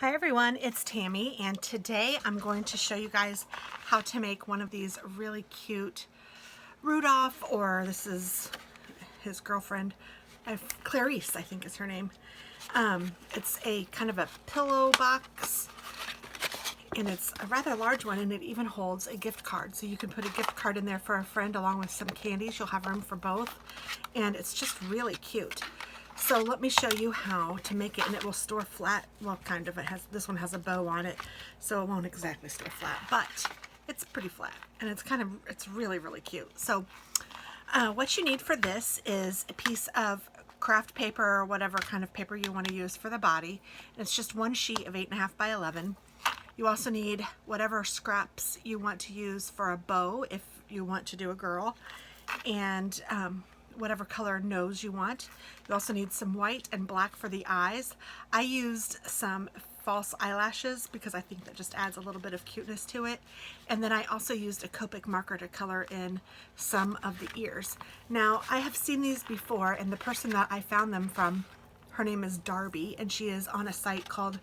Hi everyone, it's Tammy, and today I'm going to show you guys how to make one of these really cute Rudolph, or this is his girlfriend, Clarice I think is her name. It's a kind of a pillow box, and it's a rather large one, and it even holds a gift card. So you can put a gift card in there for a friend along with some candies. You'll have room for both, and it's just really cute. So let me show you how to make it, and it will store flat. Well, kind of. This one has a bow on it, so it won't exactly store flat, but it's pretty flat, and it's really, really cute. So what you need for this is a piece of craft paper or whatever kind of paper you want to use for the body. It's just one sheet of 8.5 by 11. You also need whatever scraps you want to use for a bow if you want to do a girl, and whatever color nose you want. You also need some white and black for the eyes. I used some false eyelashes because I think that just adds a little bit of cuteness to it. And then I also used a Copic marker to color in some of the ears. Now, I have seen these before, and the person that I found them from, her name is Darby, and she is on a site called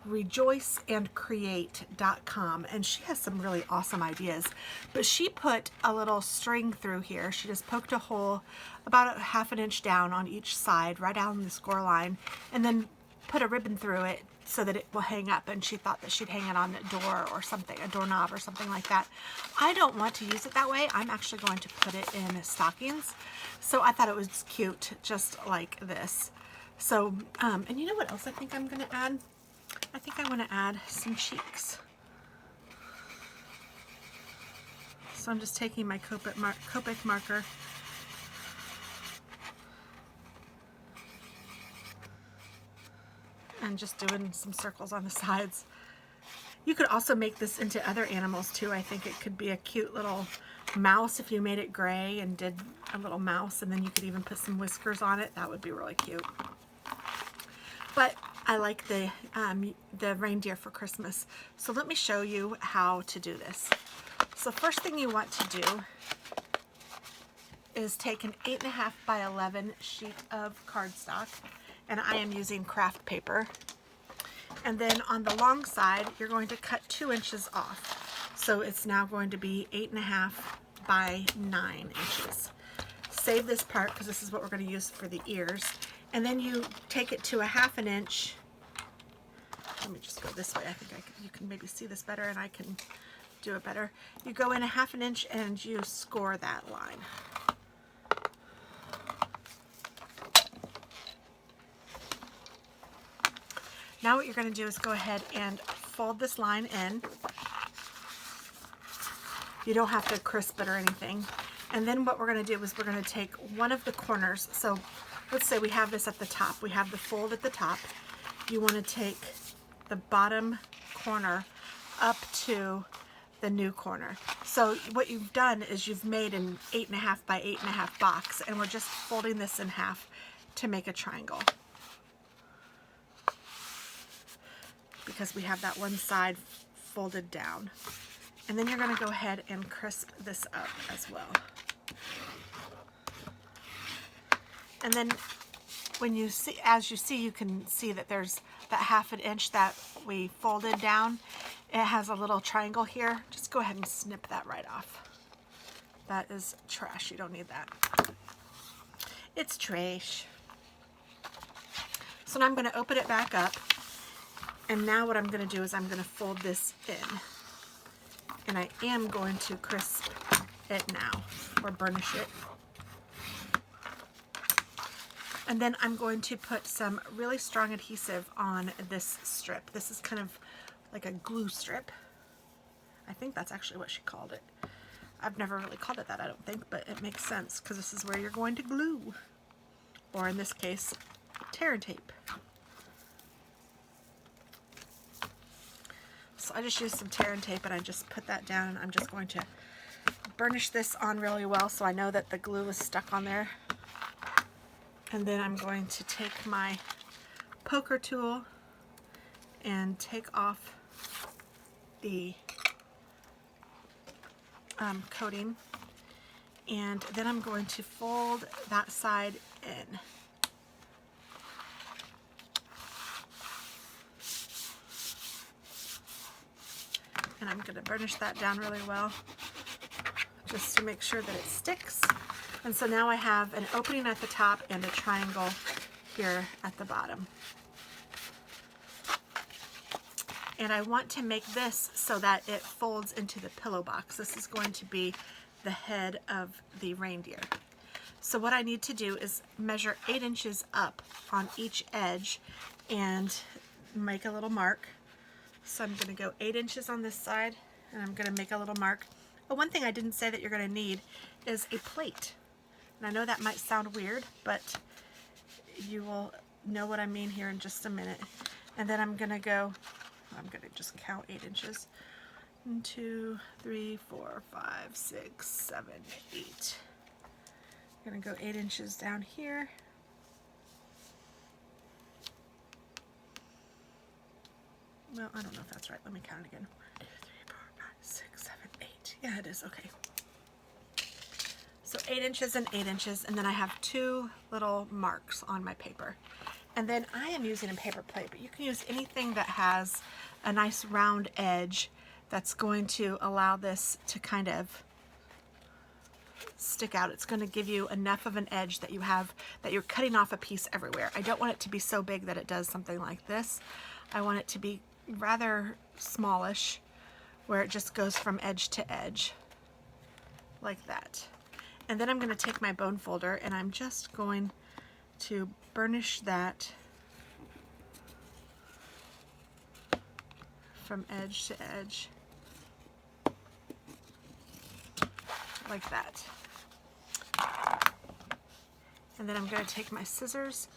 rejoiceandcreate.com, and she has some really awesome ideas. But she put a little string through here. She just poked a hole about 1/2 inch down on each side, right down the score line, and then put a ribbon through it so that it will hang up, and she thought that she'd hang it on a door or something, a doorknob or something like that. I don't want to use it that way. I'm actually going to put it in stockings. So I thought it was cute, just like this. So, and you know what else I think I'm going to add? I think I want to add some cheeks. So I'm just taking my Copic marker and just doing some circles on the sides. You could also make this into other animals too. I think it could be a cute little mouse if you made it gray and did a little mouse, and then you could even put some whiskers on it. That would be really cute. But I like the reindeer for Christmas. So let me show you how to do this. So first thing you want to do is take an 8.5 by 11 sheet of cardstock, and I am using craft paper. And then on the long side, you're going to cut 2 inches off. So it's now going to be 8.5 by 9 inches. Save this part because this is what we're going to use for the ears. And then you take it to 1/2 inch. Let me just go this way. I think you can maybe see this better, and I can do it better. You go in 1/2 inch and you score that line. Now what you're going to do is go ahead and fold this line in. You don't have to crisp it or anything. And then what we're going to do is we're going to take one of the corners. So let's say we have this at the top. We have the fold at the top. You want to take the bottom corner up to the new corner. So what you've done is you've made an 8.5 by 8.5 box, and we're just folding this in half to make a triangle, because we have that one side folded down. And then you're going to go ahead and crisp this up as well. And then when you see, as you see, you can see that there's that 1/2 inch that we folded down. It has a little triangle here. Just go ahead and snip that right off. That is trash. You don't need that. It's trash. So now I'm going to open it back up. And now what I'm going to do is I'm going to fold this in. And I am going to crisp it now, or burnish it. And then I'm going to put some really strong adhesive on this strip. This is kind of like a glue strip. I think that's actually what she called it. I've never really called it that, I don't think, but it makes sense because this is where you're going to glue. Or in this case, tear and tape. So I just used some tear and tape, and I just put that down, and I'm just going to burnish this on really well so I know that the glue is stuck on there. And then I'm going to take my poker tool and take off the coating, and then I'm going to fold that side in. And I'm going to burnish that down really well just to make sure that it sticks. And so now I have an opening at the top and a triangle here at the bottom. And I want to make this so that it folds into the pillow box. This is going to be the head of the reindeer. So what I need to do is measure 8 inches up on each edge and make a little mark. So I'm going to go 8 inches on this side, and I'm going to make a little mark. But one thing I didn't say that you're going to need is a plate. And I know that might sound weird, but you will know what I mean here in just a minute. And then I'm going to just count 8 inches. 1, 2, 3, 4, 5, 6, 7, 8. I'm going to go 8 inches down here. Well, I don't know if that's right. Let me count again. 1, 2, 3, 4, 5, 6, 7, 8. Yeah, it is. Okay. So 8 inches and 8 inches, and then I have 2 little marks on my paper. And then I am using a paper plate, but you can use anything that has a nice round edge that's going to allow this to kind of stick out. It's going to give you enough of an edge that you're cutting off a piece everywhere. I don't want it to be so big that it does something like this. I want it to be rather smallish, where it just goes from edge to edge like that. And then I'm going to take my bone folder and I'm just going to burnish that from edge to edge like that. And then I'm going to take my scissors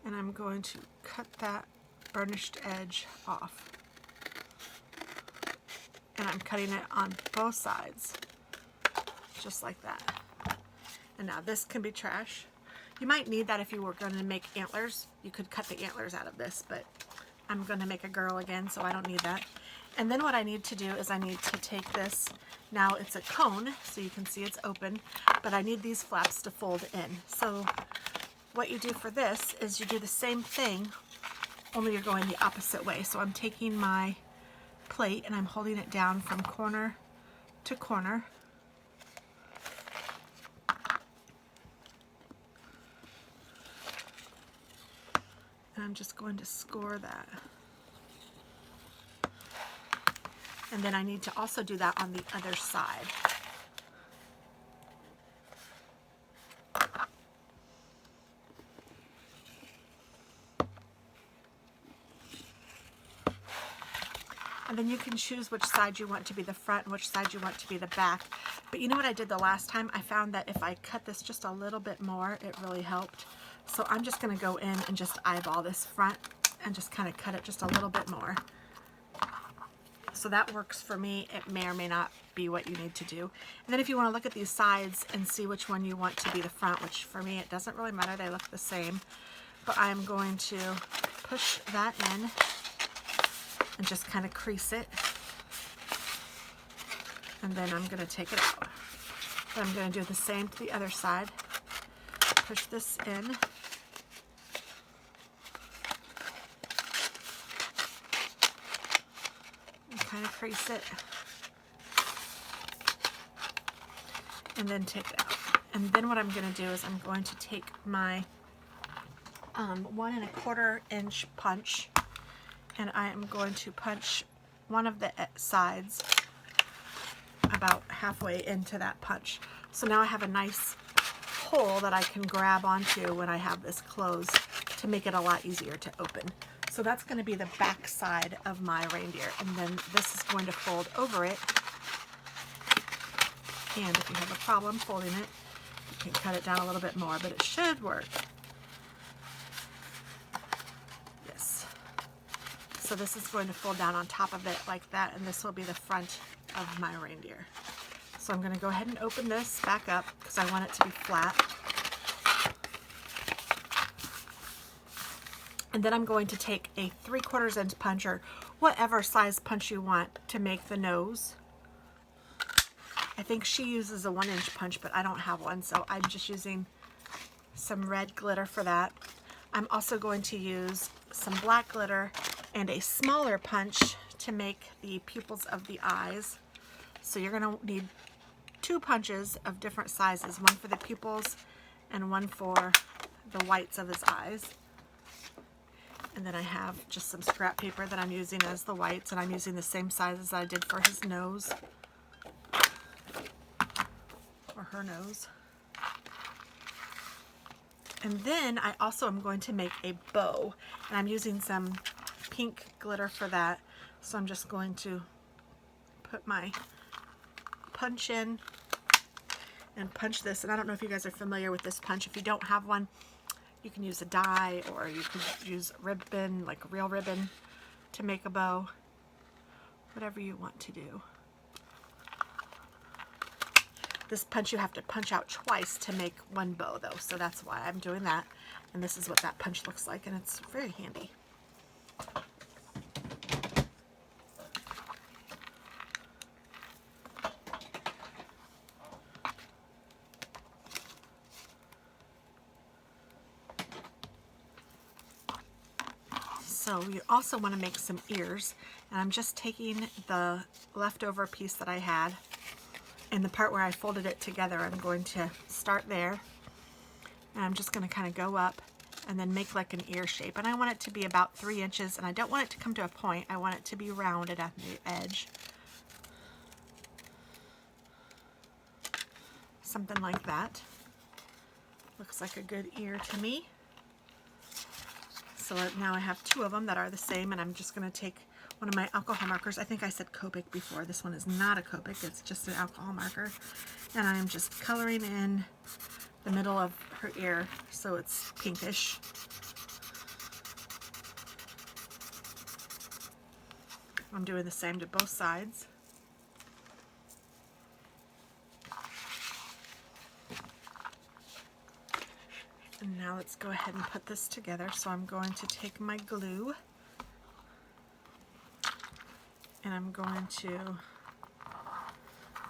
and I'm going to cut that burnished edge off. And I'm cutting it on both sides, just like that. And now this can be trash. You might need that if you were going to make antlers. You could cut the antlers out of this, but I'm going to make a girl again, so I don't need that. And then what I need to do is I need to take this. Now it's a cone, so you can see it's open, but I need these flaps to fold in. So what you do for this is you do the same thing, only you're going the opposite way. So I'm taking my plate and I'm holding it down from corner to corner. And I'm just going to score that. And then I need to also do that on the other side. And then you can choose which side you want to be the front and which side you want to be the back. But you know what I did the last time? I found that if I cut this just a little bit more, it really helped. So I'm just going to go in and just eyeball this front and just kind of cut it just a little bit more. So that works for me. It may or may not be what you need to do. And then if you want to look at these sides and see which one you want to be the front, which for me it doesn't really matter, they look the same. But I'm going to push that in and just kind of crease it. And then I'm going to take it out. Then I'm going to do the same to the other side. Push this in. And kind of crease it. And then take it out. And then what I'm going to do is I'm going to take my 1 1/4 inch punch, and I am going to punch one of the sides about halfway into that punch. So now I have a nice hole that I can grab onto when I have this closed to make it a lot easier to open. So that's going to be the back side of my reindeer, and then this is going to fold over it. And if you have a problem folding it, you can cut it down a little bit more, but it should work. Yes. So this is going to fold down on top of it like that, and this will be the front of my reindeer. So I'm going to go ahead and open this back up because I want it to be flat. And then I'm going to take a 3/4 inch punch, or whatever size punch you want, to make the nose. I think she uses a 1 inch punch, but I don't have one, so I'm just using some red glitter for that. I'm also going to use some black glitter and a smaller punch to make the pupils of the eyes. So you're going to need 2 punches of different sizes, one for the pupils and one for the whites of his eyes. And then I have just some scrap paper that I'm using as the whites, and I'm using the same size as I did for his nose, or her nose. And then I also am going to make a bow, and I'm using some pink glitter for that. So I'm just going to put my punch in and punch this. And I don't know if you guys are familiar with this punch. If you don't have one, you can use a die, or you can use ribbon, like real ribbon, to make a bow. Whatever you want to do. This punch you have to punch out twice to make one bow though, so that's why I'm doing that. And this is what that punch looks like, and it's very handy. So you also want to make some ears, and I'm just taking the leftover piece that I had, and the part where I folded it together, I'm going to start there, and I'm just going to kind of go up and then make like an ear shape. And I want it to be about 3 inches, and I don't want it to come to a point. I want it to be rounded at the edge. Something like that. Looks like a good ear to me. So now I have 2 of them that are the same, and I'm just going to take one of my alcohol markers. I think I said Copic before. This one is not a Copic, it's just an alcohol marker. And I'm just coloring in the middle of her ear so it's pinkish. I'm doing the same to both sides. And now let's go ahead and put this together. So I'm going to take my glue, and I'm going to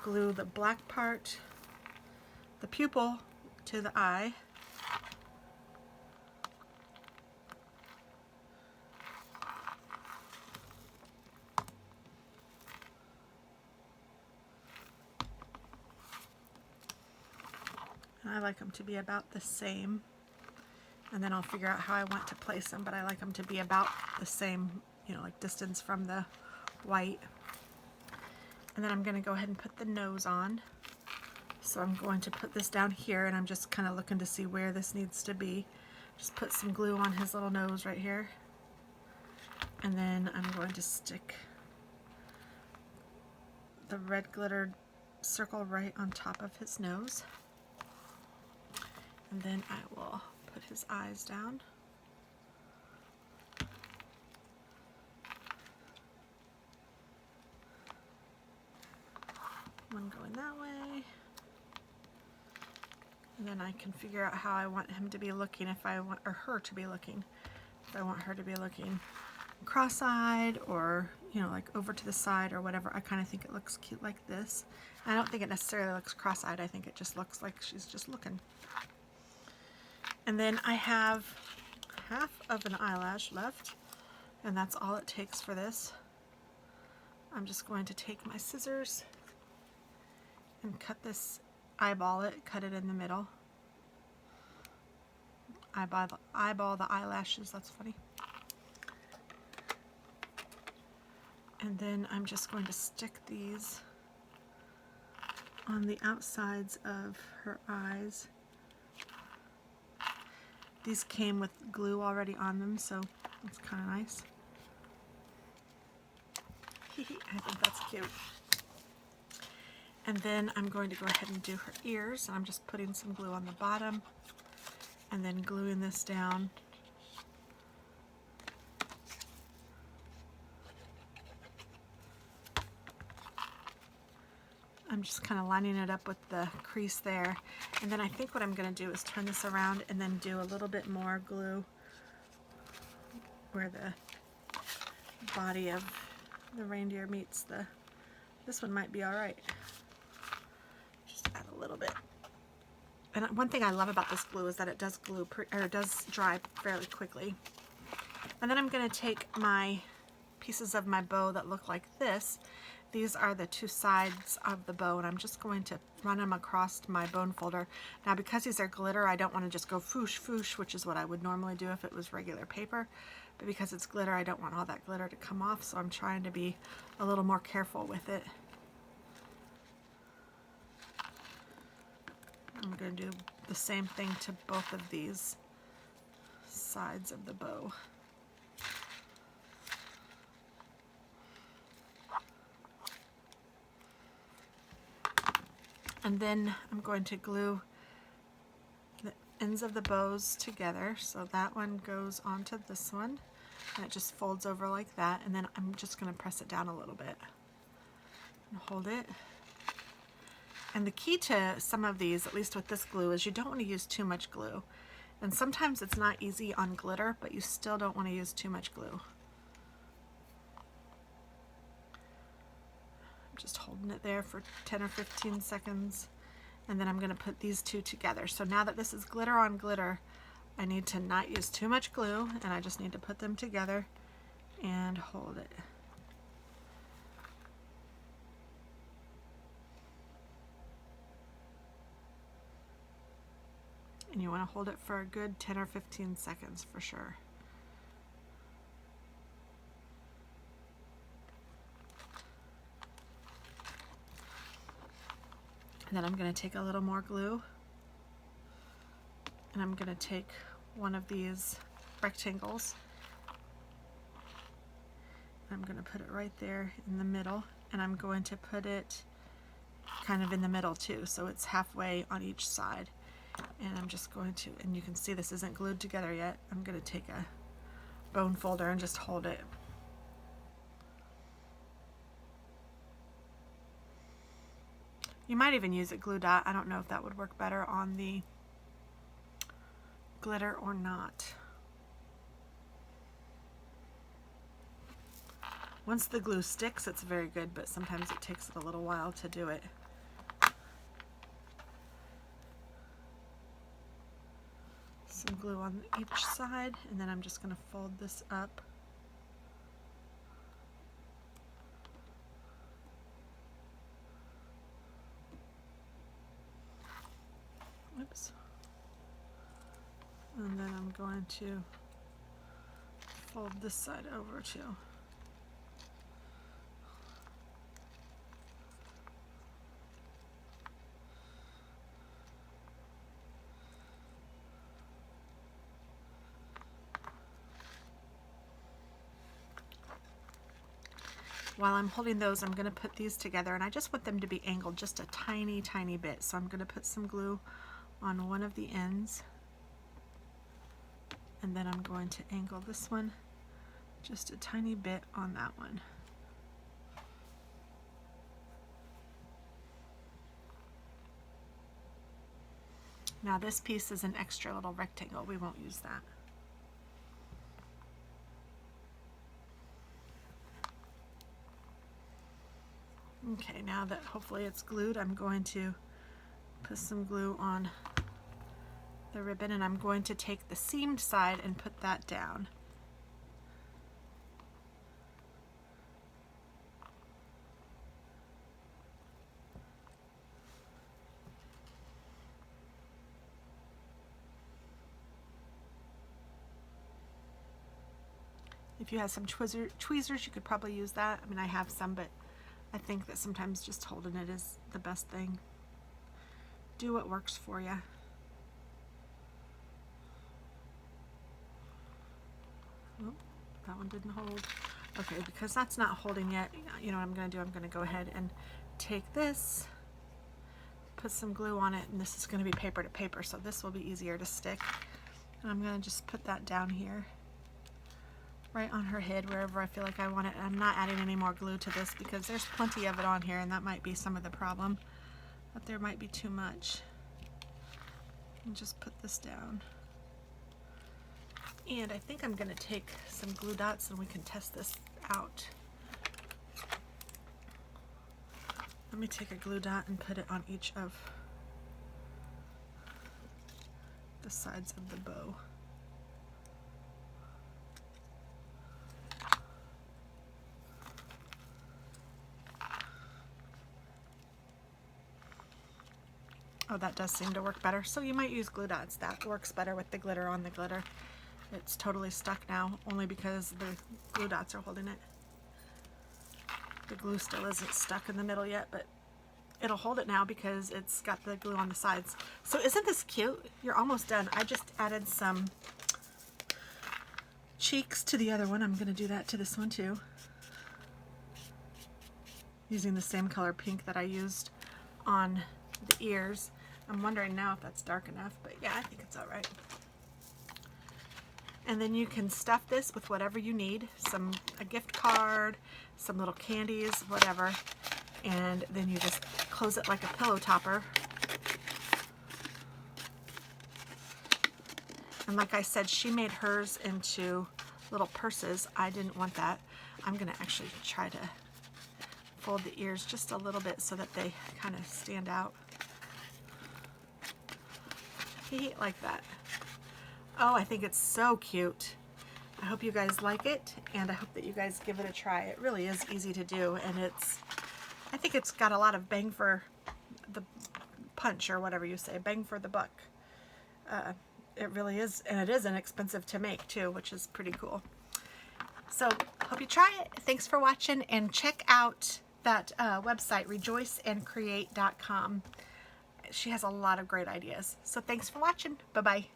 glue the black part, the pupil, to the eye. And I like them to be about the same. And then I'll figure out how I want to place them, but I like them to be about the same, you know, like distance from the white. And then I'm going to go ahead and put the nose on. So I'm going to put this down here, and I'm just kind of looking to see where this needs to be. Just put some glue on his little nose right here. And then I'm going to stick the red glittered circle right on top of his nose. And then I will put his eyes down. One going that way. And then I can figure out how I want him to be looking, if I want, or her to be looking. If I want her to be looking cross-eyed, or, you know, like over to the side or whatever. I kind of think it looks cute like this. I don't think it necessarily looks cross-eyed. I think it just looks like she's just looking. And then I have half of an eyelash left, and that's all it takes for this. I'm just going to take my scissors and cut this, eyeball it, cut it in the middle. Eyeball the eyelashes, that's funny. And then I'm just going to stick these on the outsides of her eyes. These came with glue already on them, so it's kind of nice. I think that's cute. And then I'm going to go ahead and do her ears. I'm just putting some glue on the bottom and then gluing this down. I'm just kind of lining it up with the crease there. And then I think what I'm going to do is turn this around and then do a little bit more glue where the body of the reindeer meets the, this one might be alright. Just add a little bit. And one thing I love about this glue is that it does glue, or it does dry fairly quickly. And then I'm going to take my pieces of my bow that look like this. These are the two sides of the bow, and I'm just going to run them across my bone folder. Now, because these are glitter, I don't want to just go foosh foosh, which is what I would normally do if it was regular paper. But because it's glitter, I don't want all that glitter to come off, so I'm trying to be a little more careful with it. I'm going to do the same thing to both of these sides of the bow. And then I'm going to glue the ends of the bows together. So that one goes onto this one, and it just folds over like that. And then I'm just going to press it down a little bit and hold it. And the key to some of these, at least with this glue, is you don't want to use too much glue. And sometimes it's not easy on glitter, but you still don't want to use too much glue. I'm just holding it there for 10 or 15 seconds. And then I'm going to put these two together. So now that this is glitter on glitter, I need to not use too much glue, and I just need to put them together and hold it. And you want to hold it for a good 10 or 15 seconds for sure. And then I'm going to take a little more glue, and I'm going to take one of these rectangles. I'm going to put it right there in the middle, and I'm going to put it kind of in the middle too, so it's halfway on each side. And I'm just going to, and you can see this isn't glued together yet, I'm going to take a bone folder and just hold it. You might even use a glue dot. I don't know if that would work better on the glitter or not. Once the glue sticks, it's very good, but sometimes it takes it a little while to do it. Some glue on each side, and then I'm just going to fold this up. Oops. And then I'm going to fold this side over too. While I'm holding those, I'm going to put these together, and I just want them to be angled just a tiny, tiny bit. So I'm going to put some glue on one of the ends, and then I'm going to angle this one just a tiny bit on that one. Now this piece is an extra little rectangle. We won't use that. Okay, now that hopefully it's glued, I'm going to put some glue on the ribbon, and I'm going to take the seamed side and put that down. If you have some tweezers, you could probably use that. I mean, I have some, but I think that sometimes just holding it is the best thing. Do what works for you. Oh, that one didn't hold. Okay, because that's not holding yet, you know what I'm going to do? I'm going to go ahead and take this, put some glue on it, and this is going to be paper to paper, so this will be easier to stick. And I'm going to just put that down here, right on her head, wherever I feel like I want it. I'm not adding any more glue to this because there's plenty of it on here, and that might be some of the problem, but there might be too much. And just put this down. And I think I'm going to take some glue dots and we can test this out. Let me take a glue dot and put it on each of the sides of the bow. Oh, that does seem to work better. So you might use glue dots. That works better with the glitter on the glitter. It's totally stuck now, only because the glue dots are holding it. The glue still isn't stuck in the middle yet, but it'll hold it now because it's got the glue on the sides. So isn't this cute? You're almost done. I just added some cheeks to the other one. I'm going to do that to this one too, using the same color pink that I used on the ears. I'm wondering now if that's dark enough, but yeah, I think it's all right. And then you can stuff this with whatever you need, a gift card, some little candies, whatever, and then you just close it like a pillow topper. And like I said, she made hers into little purses. I didn't want that. I'm going to actually try to fold the ears just a little bit so that they kind of stand out. Like that. Oh, I think it's so cute. I hope you guys like it, and I hope that you guys give it a try. It really is easy to do, and I think it's got a lot of bang for the punch, or whatever you say, bang for the buck. It really is, and it is inexpensive to make too, which is pretty cool. So, hope you try it. Thanks for watching, and check out that website, rejoiceandcreate.com. She has a lot of great ideas. So thanks for watching. Bye-bye.